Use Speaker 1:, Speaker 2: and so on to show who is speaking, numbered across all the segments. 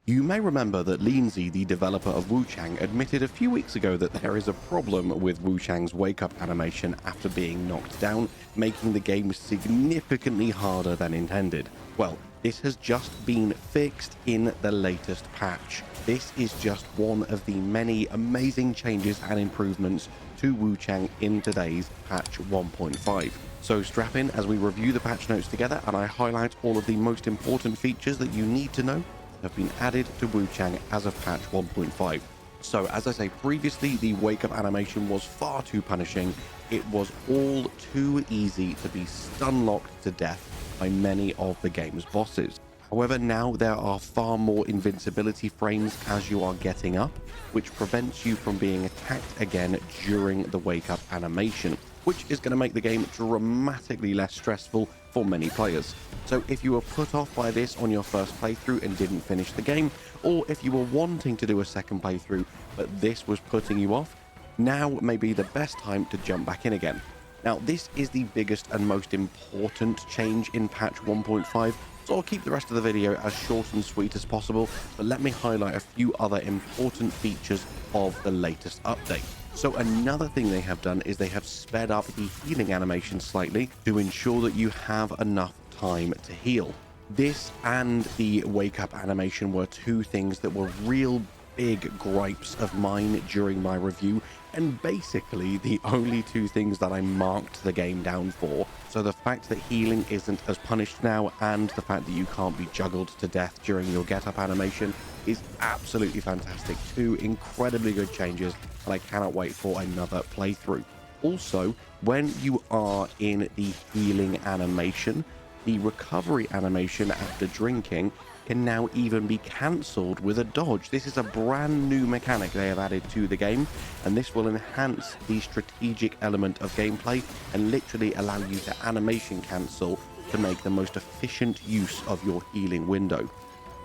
Speaker 1: You may remember that Lindsay, the developer of Wuchang, admitted a few weeks ago that there is a problem with Wuchang's wake-up animation after being knocked down, making the game significantly harder than intended. Well, this has just been fixed in the latest patch. This is just one of the many amazing changes and improvements to Wuchang in today's patch 1.5. So strap in as we review the patch notes together and I highlight all of the most important features that you need to know have been added to Wuchang as of patch 1.5. So as I say previously, the wake up animation was far too punishing. It was all too easy to be stun locked to death by many of the game's bosses. However, now there are far more invincibility frames as you are getting up, which prevents you from being attacked again during the wake up animation, which is going to make the game dramatically less stressful for many players. So if you were put off by this on your first playthrough and didn't finish the game, or if you were wanting to do a second playthrough but this was putting you off, now may be the best time to jump back in again. Now this is the biggest and most important change in patch 1.5, so I'll keep the rest of the video as short and sweet as possible, but let me highlight a few other important features of the latest update. So another thing they have done is they have sped up the healing animation slightly to ensure that you have enough time to heal. This and the wake up animation were two things that were real big gripes of mine during my review, and basically the only two things that I marked the game down for. So the fact that healing isn't as punished now and the fact that you can't be juggled to death during your get up animation is absolutely fantastic. Two incredibly good changes and I cannot wait for another playthrough. Also, when you are in the healing animation, the recovery animation after drinking can now even be cancelled with a dodge. This is a brand new mechanic they have added to the game, and this will enhance the strategic element of gameplay and literally allow you to animation cancel to make the most efficient use of your healing window.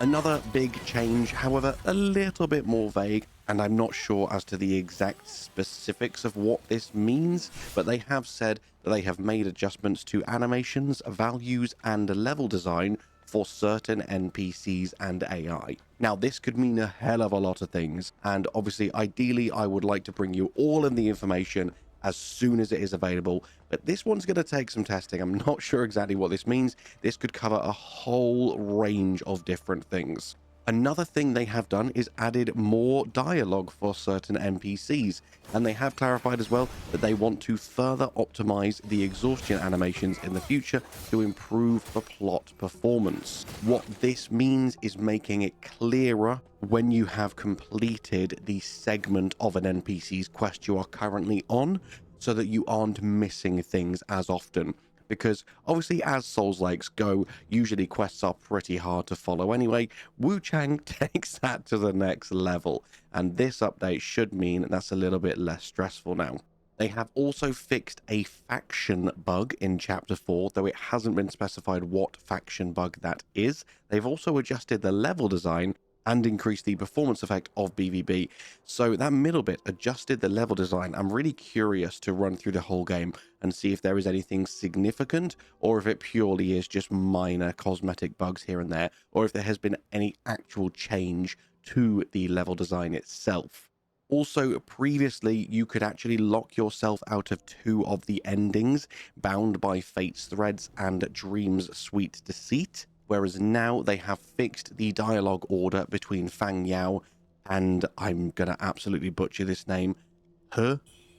Speaker 1: Another big change, however, a little bit more vague, and I'm not sure as to the exact specifics of what this means, but they have said that they have made adjustments to animations, values, and level design for certain NPCs and AI. Now, this could mean a hell of a lot of things, and obviously, ideally, I would like to bring you all of the information as soon as it is available, but this one's going to take some testing. I'm not sure exactly what this means. This could cover a whole range of different things. Another thing they have done is added more dialogue for certain NPCs, and they have clarified as well that they want to further optimize the exhaustion animations in the future to improve the plot performance. What this means is making it clearer when you have completed the segment of an NPC's quest you are currently on, so that you aren't missing things as often. Because obviously as Souls-likes go, usually quests are pretty hard to follow anyway. Wuchang takes that to the next level, and this update should mean that's a little bit less stressful now. They have also fixed a faction bug in Chapter 4, though it hasn't been specified what faction bug that is. They've also adjusted the level design and increase the performance effect of BVB. So that middle bit, adjusted the level design. I'm really curious to run through the whole game and see if there is anything significant, or if it purely is just minor cosmetic bugs here and there, or if there has been any actual change to the level design itself. Also, previously, you could actually lock yourself out of two of the endings, Bound by Fate's Threads and Dream's Sweet Deceit. Whereas now they have fixed the dialogue order between Fang Yao and, I'm going to absolutely butcher this name,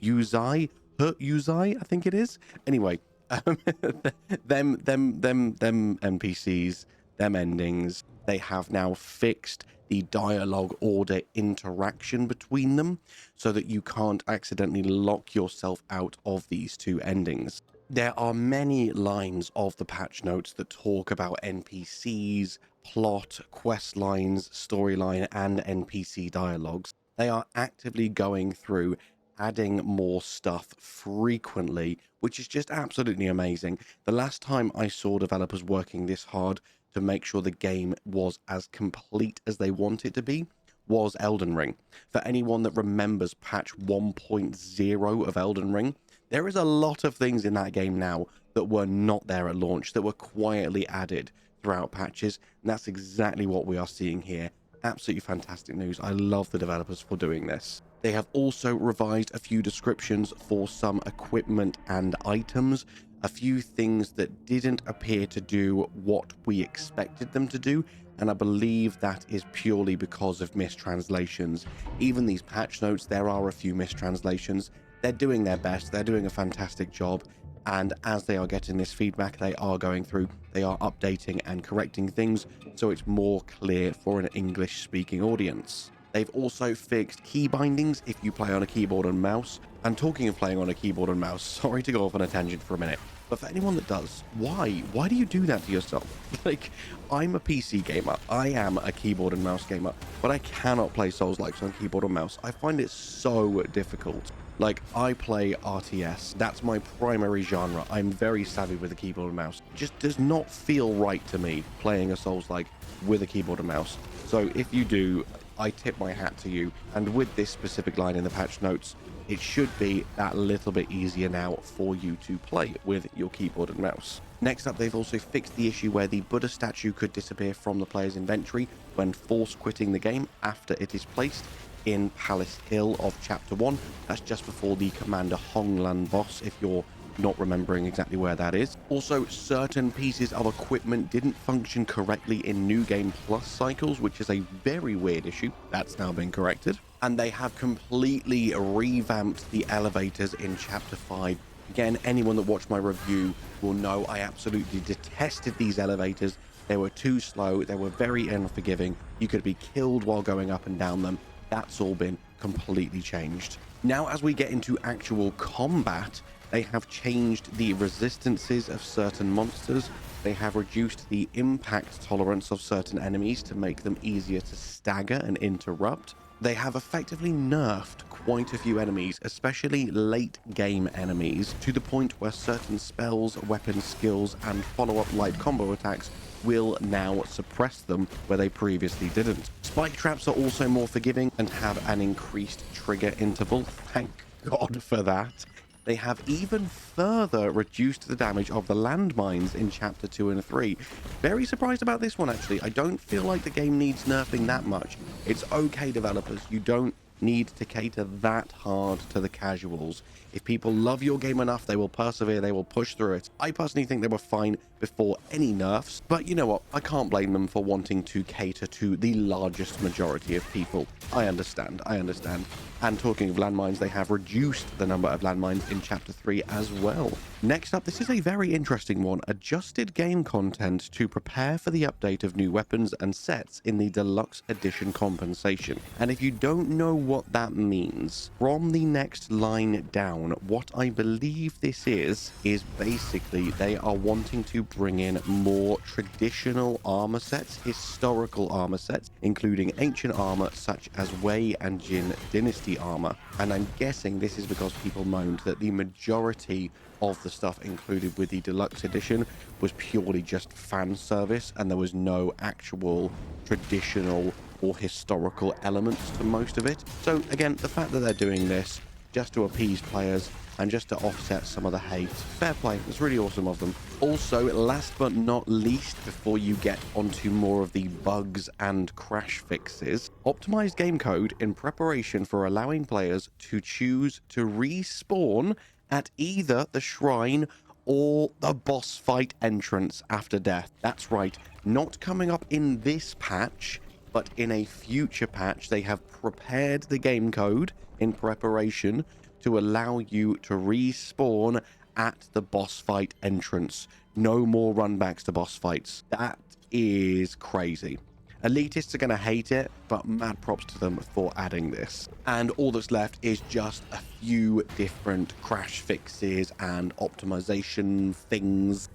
Speaker 1: Yuzai, I think it is. Anyway, them NPCs, them endings, they have now fixed the dialogue order interaction between them so that you can't accidentally lock yourself out of these two endings. There are many lines of the patch notes that talk about NPCs, plot, quest lines, storyline, and NPC dialogues. They are actively going through adding more stuff frequently, which is just absolutely amazing. The last time I saw developers working this hard to make sure the game was as complete as they want it to be was Elden Ring. For anyone that remembers patch 1.0 of Elden Ring, there is a lot of things in that game now that were not there at launch, that were quietly added throughout patches, and that's exactly what we are seeing here. Absolutely fantastic news. I love the developers for doing this. They have also revised a few descriptions for some equipment and items, a few things that didn't appear to do what we expected them to do, and I believe that is purely because of mistranslations. Even these patch notes, there are a few mistranslations. They're doing their best, they're doing a fantastic job, and as they are getting this feedback, they are going through, they are updating and correcting things so it's more clear for an English-speaking audience. They've also fixed key bindings if you play on a keyboard and mouse. And talking of playing on a keyboard and mouse, sorry to go off on a tangent for a minute, but for anyone that does, why? Why do you do that to yourself? Like, I'm a PC gamer, I am a keyboard and mouse gamer, but I cannot play Souls-likes on keyboard and mouse. I find it so difficult. Like, I play RTS, that's my primary genre. I'm very savvy with a keyboard and mouse. It just does not feel right to me playing a Souls-like with a keyboard and mouse. So if you do, I tip my hat to you. And with this specific line in the patch notes, it should be that little bit easier now for you to play with your keyboard and mouse. Next up, they've also fixed the issue where the Buddha statue could disappear from the player's inventory when force quitting the game after it is placed in Palace Hill of Chapter 1. That's just before the Commander Honglan boss, if you're not remembering exactly where that is. Also, certain pieces of equipment didn't function correctly in New Game Plus cycles, which is a very weird issue. That's now been corrected. And they have completely revamped the elevators in Chapter 5. Again, anyone that watched my review will know I absolutely detested these elevators. They were too slow, they were very unforgiving. You could be killed while going up and down them. That's all been completely changed. Now, as we get into actual combat, they have changed the resistances of certain monsters. They have reduced the impact tolerance of certain enemies to make them easier to stagger and interrupt. They have effectively nerfed quite a few enemies, especially late game enemies, to the point where certain spells, weapon skills, and follow-up light combo attacks will now suppress them where they previously didn't. Spike traps are also more forgiving and have an increased trigger interval. Thank God for that. They have even further reduced the damage of the landmines in Chapter 2 and 3. Very surprised about this one, actually. I don't feel like the game needs nerfing that much. It's okay, developers. You don't need to cater that hard to the casuals. If people love your game enough, they will persevere, they will push through it. I personally think they were fine before any nerfs, but you know what? I can't blame them for wanting to cater to the largest majority of people. I understand. And talking of landmines, they have reduced the number of landmines in Chapter 3 as well. Next up, this is a very interesting one. Adjusted game content to prepare for the update of new weapons and sets in the Deluxe Edition compensation. And if you don't know what that means, from the next line down, what I believe this is basically they are wanting to bring in more traditional armor sets, historical armor sets, including ancient armor such as Wei and Jin Dynasty armor. And I'm guessing this is because people moaned that the majority of the stuff included with the Deluxe Edition was purely just fan service and there was no actual traditional or historical elements to most of it. So again, the fact that they're doing this just to appease players and just to offset some of the hate, fair play. It's really awesome of them. Also, last but not least, before you get onto more of the bugs and crash fixes, optimized game code in preparation for allowing players to choose to respawn at either the shrine or the boss fight entrance after death. That's right, not coming up in this patch, but in a future patch. They have prepared the game code in preparation to allow you to respawn at the boss fight entrance. No more runbacks to boss fights. That is crazy. Elitists are going to hate it, but mad props to them for adding this. And all that's left is just a few different crash fixes and optimization things.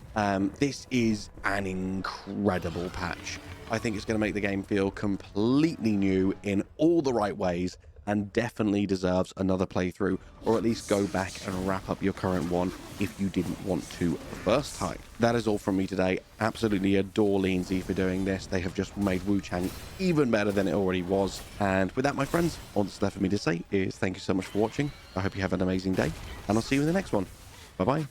Speaker 1: This is an incredible patch. I think it's going to make the game feel completely new in all the right ways and definitely deserves another playthrough, or at least go back and wrap up your current one if you didn't want to the first time. That is all from me today. Absolutely adore Leansy for doing this. They have just made Wuchang even better than it already was. And with that, my friends, all that's left for me to say is thank you so much for watching. I hope you have an amazing day, and I'll see you in the next one. Bye-bye.